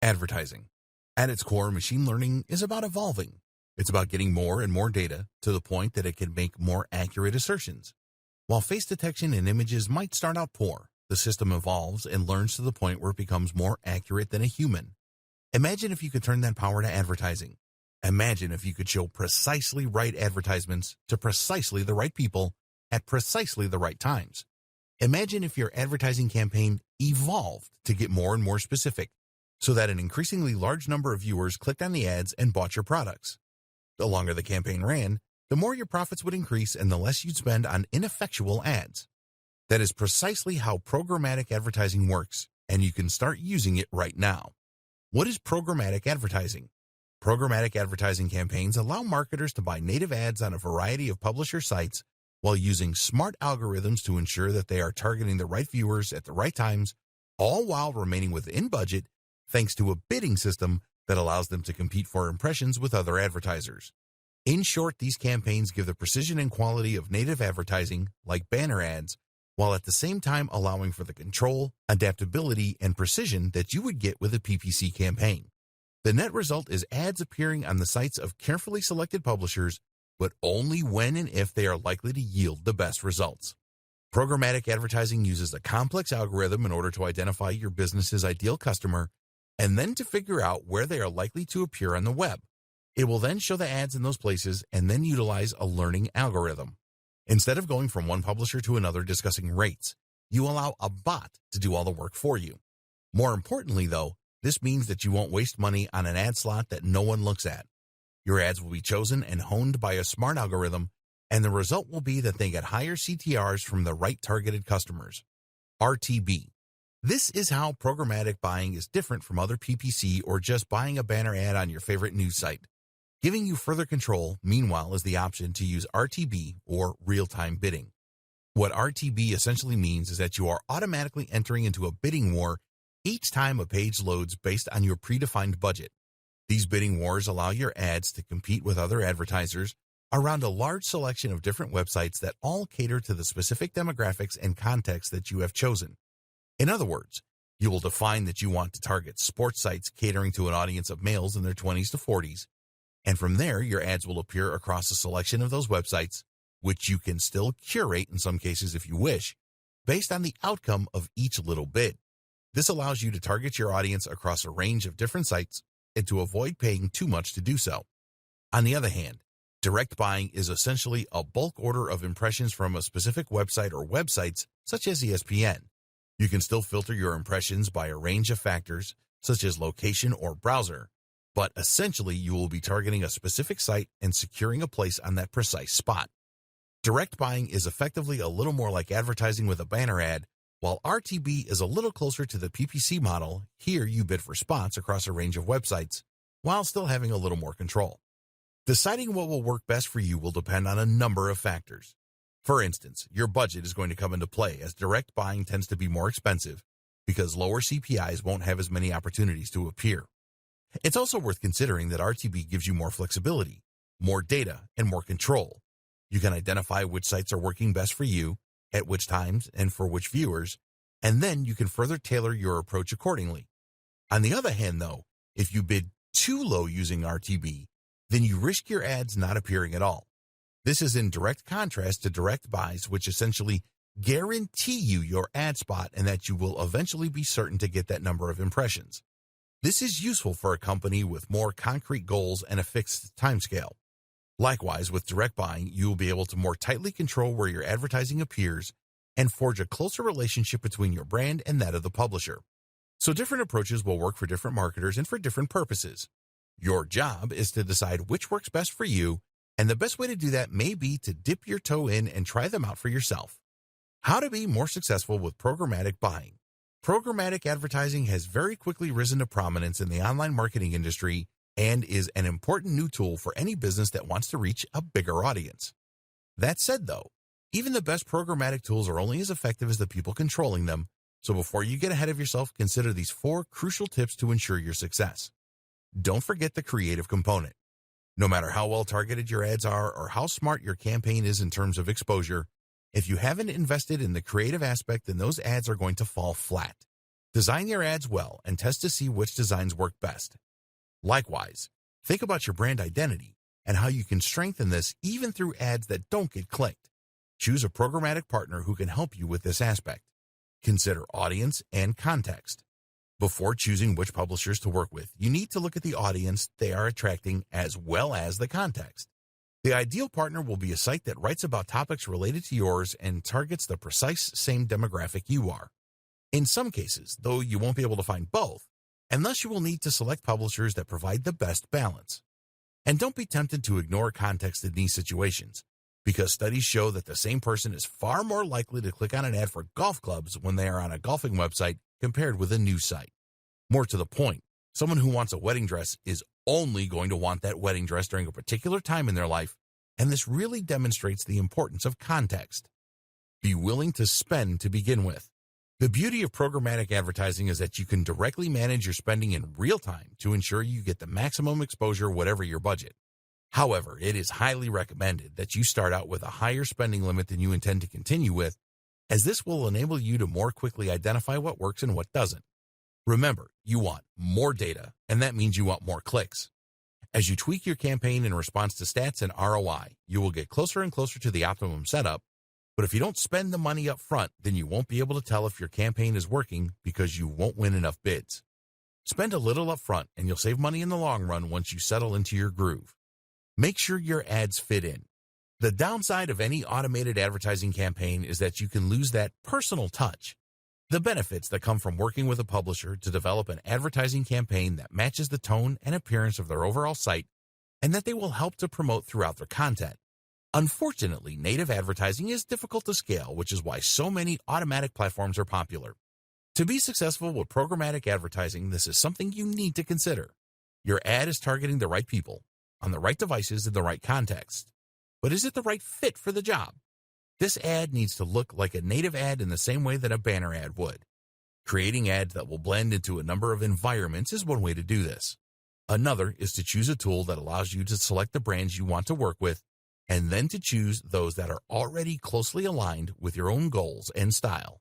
Advertising. At its core, machine learning is about evolving. It's about getting more and more data to the point that it can make more accurate assertions. While face detection in images might start out poor, the system evolves and learns to the point where it becomes more accurate than a human. Imagine if you could turn that power to advertising. Imagine if you could show precisely right advertisements to precisely the right people at precisely the right times. Imagine if your advertising campaign evolved to get more and more specific, so that an increasingly large number of viewers clicked on the ads and bought your products. The longer the campaign ran, the more your profits would increase and the less you'd spend on ineffectual ads. That is precisely how programmatic advertising works, and you can start using it right now. What is programmatic advertising? Programmatic advertising campaigns allow marketers to buy native ads on a variety of publisher sites while using smart algorithms to ensure that they are targeting the right viewers at the right times, all while remaining within budget, thanks to a bidding system that allows them to compete for impressions with other advertisers. In short, these campaigns give the precision and quality of native advertising, like banner ads, while at the same time allowing for the control, adaptability, and precision that you would get with a PPC campaign. The net result is ads appearing on the sites of carefully selected publishers, but only when and if they are likely to yield the best results. Programmatic advertising uses a complex algorithm in order to identify your business's ideal customer and then to figure out where they are likely to appear on the web. It will then show the ads in those places and then utilize a learning algorithm. Instead of going from one publisher to another discussing rates, you allow a bot to do all the work for you. More importantly, though, this means that you won't waste money on an ad slot that no one looks at. Your ads will be chosen and honed by a smart algorithm, and the result will be that they get higher CTRs from the right targeted customers. RTB. This is how programmatic buying is different from other PPC or just buying a banner ad on your favorite news site. Giving you further control, meanwhile, is the option to use RTB, or real-time bidding. What RTB essentially means is that you are automatically entering into a bidding war each time a page loads based on your predefined budget. These bidding wars allow your ads to compete with other advertisers around a large selection of different websites that all cater to the specific demographics and context that you have chosen. In other words, you will define that you want to target sports sites catering to an audience of males in their 20s to 40s, and from there your ads will appear across a selection of those websites, which you can still curate in some cases if you wish, based on the outcome of each little bid. This allows you to target your audience across a range of different sites and to avoid paying too much to do so. On the other hand, direct buying is essentially a bulk order of impressions from a specific website or websites such as ESPN. You can still filter your impressions by a range of factors, such as location or browser, but essentially you will be targeting a specific site and securing a place on that precise spot. Direct buying is effectively a little more like advertising with a banner ad, while RTB is a little closer to the PPC model. Here you bid for spots across a range of websites, while still having a little more control. Deciding what will work best for you will depend on a number of factors. For instance, your budget is going to come into play, as direct buying tends to be more expensive because lower CPIs won't have as many opportunities to appear. It's also worth considering that RTB gives you more flexibility, more data, and more control. You can identify which sites are working best for you, at which times, and for which viewers, and then you can further tailor your approach accordingly. On the other hand, though, if you bid too low using RTB, then you risk your ads not appearing at all. This is in direct contrast to direct buys, which essentially guarantee you your ad spot and that you will eventually be certain to get that number of impressions. This is useful for a company with more concrete goals and a fixed timescale. Likewise, with direct buying, you will be able to more tightly control where your advertising appears and forge a closer relationship between your brand and that of the publisher. So different approaches will work for different marketers and for different purposes. Your job is to decide which works best for you, and the best way to do that may be to dip your toe in and try them out for yourself. How to be more successful with programmatic buying. Programmatic advertising has very quickly risen to prominence in the online marketing industry and is an important new tool for any business that wants to reach a bigger audience. That said, though, even the best programmatic tools are only as effective as the people controlling them, so before you get ahead of yourself, consider these 4 crucial tips to ensure your success. Don't forget the creative component. No matter how well targeted your ads are or how smart your campaign is in terms of exposure, if you haven't invested in the creative aspect, then those ads are going to fall flat. Design your ads well and test to see which designs work best. Likewise, think about your brand identity and how you can strengthen this even through ads that don't get clicked. Choose a programmatic partner who can help you with this aspect. Consider audience and context. Before choosing which publishers to work with, you need to look at the audience they are attracting as well as the context. The ideal partner will be a site that writes about topics related to yours and targets the precise same demographic you are. In some cases, though, you won't be able to find both, and thus you will need to select publishers that provide the best balance. And don't be tempted to ignore context in these situations, because studies show that the same person is far more likely to click on an ad for golf clubs when they are on a golfing website compared with a news site. More to the point, someone who wants a wedding dress is only going to want that wedding dress during a particular time in their life, and this really demonstrates the importance of context. Be willing to spend to begin with. The beauty of programmatic advertising is that you can directly manage your spending in real time to ensure you get the maximum exposure whatever your budget. However, it is highly recommended that you start out with a higher spending limit than you intend to continue with, as this will enable you to more quickly identify what works and what doesn't. Remember, you want more data, and that means you want more clicks. As you tweak your campaign in response to stats and ROI, you will get closer and closer to the optimum setup. But if you don't spend the money up front, then you won't be able to tell if your campaign is working because you won't win enough bids. Spend a little up front and you'll save money in the long run once you settle into your groove. Make sure your ads fit in. The downside of any automated advertising campaign is that you can lose that personal touch. The benefits that come from working with a publisher to develop an advertising campaign that matches the tone and appearance of their overall site and that they will help to promote throughout their content. Unfortunately, native advertising is difficult to scale, which is why so many automatic platforms are popular. To be successful with programmatic advertising, this is something you need to consider. Your ad is targeting the right people, on the right devices in the right context. But is it the right fit for the job? This ad needs to look like a native ad in the same way that a banner ad would. Creating ads that will blend into a number of environments is one way to do this. Another is to choose a tool that allows you to select the brands you want to work with, and then to choose those that are already closely aligned with your own goals and style.